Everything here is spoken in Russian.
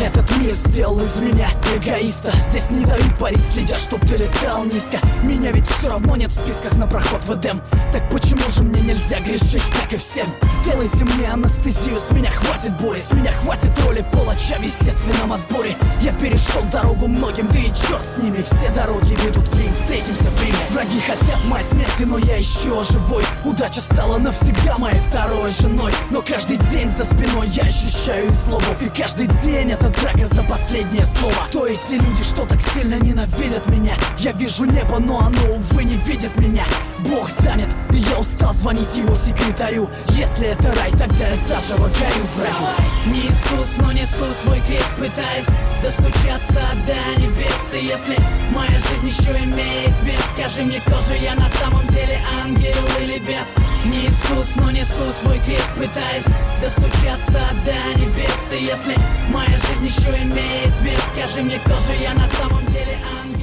Этот мир сделал из меня эгоиста. Здесь не дают парить, следя, чтоб ты летал низко. Меня ведь все равно нет в списках на проход в Эдем. Так почему же мне нельзя грешить, как и всем? Сделайте мне анестезию, с меня хватит боли. С меня хватит роли палача в естественном отборе. Я перешел дорогу многим, да и черт с ними. Все дороги ведут в Рим, встретимся в Риме. Враги хотят моей смерти, но я еще живой. Удача стала навсегда моей второй женой. Но каждый день за спиной я ощущаю их злобу. И каждый день это драка за последнее слово. Кто эти люди, что так сильно ненавидят меня? Я вижу небо, но оно, увы, не видит меня. Бог занят, и я устал звонить его секретарю. Если это рай, тогда я заживо горю в раю. Не Иисус, но несу свой крест, пытаясь достучаться до небес. И если моя жизнь еще имеет вес, скажи мне, кто же я на самом деле, ангел или бес? Не Иисус, но несу свой крест, пытаясь достучаться до небес. И если моя жизнь еще имеет вес, скажи мне, кто же я на самом деле, ангел